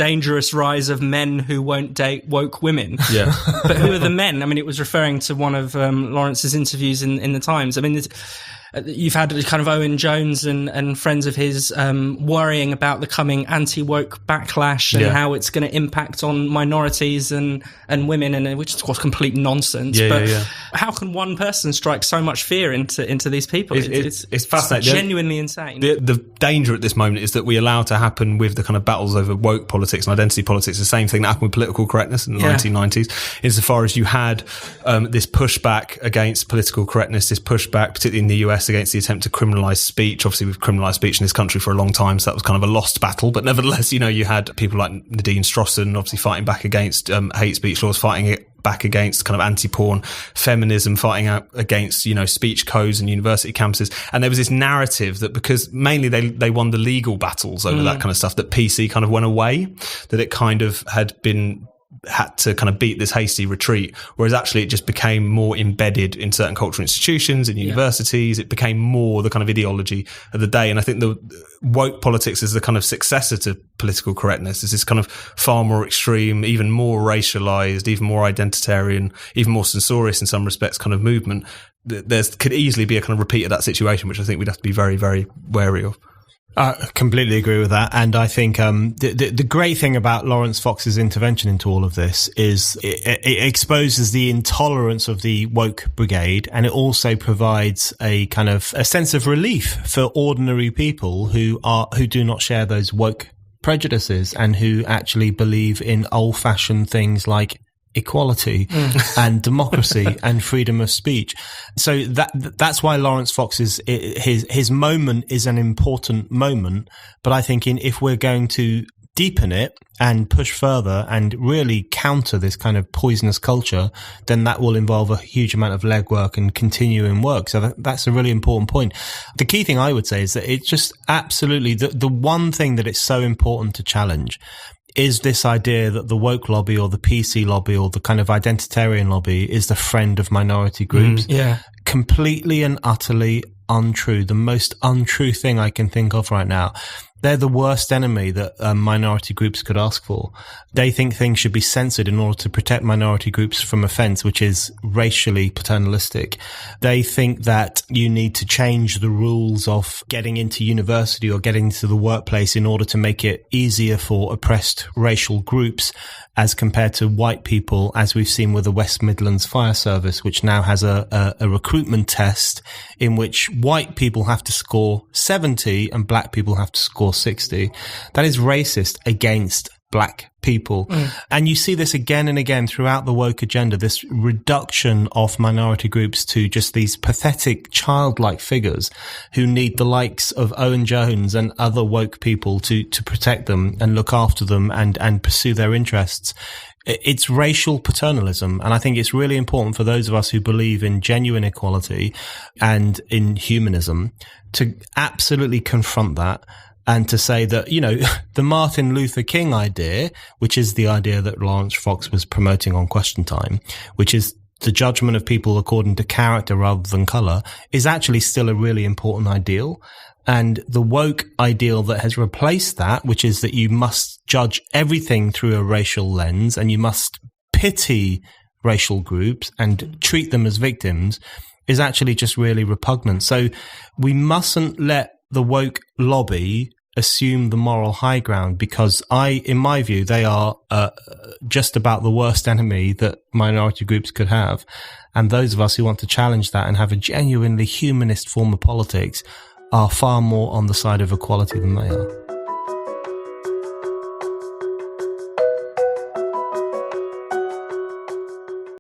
dangerous rise of men who won't date woke women. Yeah. But who are the men? I mean, it was referring to one of Lawrence's interviews in the Times. I mean, you've had kind of Owen Jones and friends of his worrying about the coming anti-woke backlash and how it's going to impact on minorities and women, and which is of course complete nonsense. How can one person strike so much fear into these people? It's fascinating. It's genuinely insane. The danger at this moment is that we allow to happen with the kind of battles over woke politics and identity politics, the same thing that happened with political correctness in the 1990s, insofar as you had this pushback against political correctness, this pushback, particularly in the US, against the attempt to criminalise speech. Obviously, we've criminalised speech in this country for a long time, so that was kind of a lost battle. But nevertheless, you had people like Nadine Strossen obviously fighting back against hate speech laws, fighting it back against kind of anti-porn feminism, fighting out against, speech codes and university campuses. And there was this narrative that because mainly they won the legal battles over that kind of stuff, that PC kind of went away, that it kind of had to kind of beat this hasty retreat, whereas actually it just became more embedded in certain cultural institutions, in universities. It became more the kind of ideology of the day. And I think the woke politics is the kind of successor to political correctness. It's this kind of far more extreme, even more racialized, even more identitarian, even more censorious in some respects kind of movement. There could easily be a kind of repeat of that situation, which I think we'd have to be very, very wary of. I completely agree with that. And I think the great thing about Laurence Fox's intervention into all of this is it exposes the intolerance of the woke brigade, and it also provides a kind of a sense of relief for ordinary people who do not share those woke prejudices and who actually believe in old-fashioned things like equality and democracy and freedom of speech. So that's why Laurence Fox's his moment is an important moment. But I think if we're going to deepen it and push further and really counter this kind of poisonous culture, then that will involve a huge amount of legwork and continuing work. So that's a really important point. The key thing I would say is that it's just absolutely the one thing that it's so important to challenge is this idea that the woke lobby or the PC lobby or the kind of identitarian lobby is the friend of minority groups. Completely and utterly untrue. The most untrue thing I can think of right now. They're the worst enemy that minority groups could ask for. They think things should be censored in order to protect minority groups from offence, which is racially paternalistic. They think that you need to change the rules of getting into university or getting into the workplace in order to make it easier for oppressed racial groups as compared to white people, as we've seen with the West Midlands Fire Service, which now has a recruitment test in which white people have to score 70 and black people have to score 60. That is racist against black people. And you see this again and again throughout the woke agenda, this reduction of minority groups to just these pathetic childlike figures who need the likes of Owen Jones and other woke people to protect them and look after them and pursue their interests. It's racial paternalism. And I think it's really important for those of us who believe in genuine equality and in humanism to absolutely confront that. And to say that, the Martin Luther King idea, which is the idea that Laurence Fox was promoting on Question Time, which is the judgment of people according to character rather than colour, is actually still a really important ideal. And the woke ideal that has replaced that, which is that you must judge everything through a racial lens and you must pity racial groups and treat them as victims, is actually just really repugnant. So we mustn't let the woke lobby assume the moral high ground, because in my view, they are just about the worst enemy that minority groups could have. And those of us who want to challenge that and have a genuinely humanist form of politics are far more on the side of equality than they are.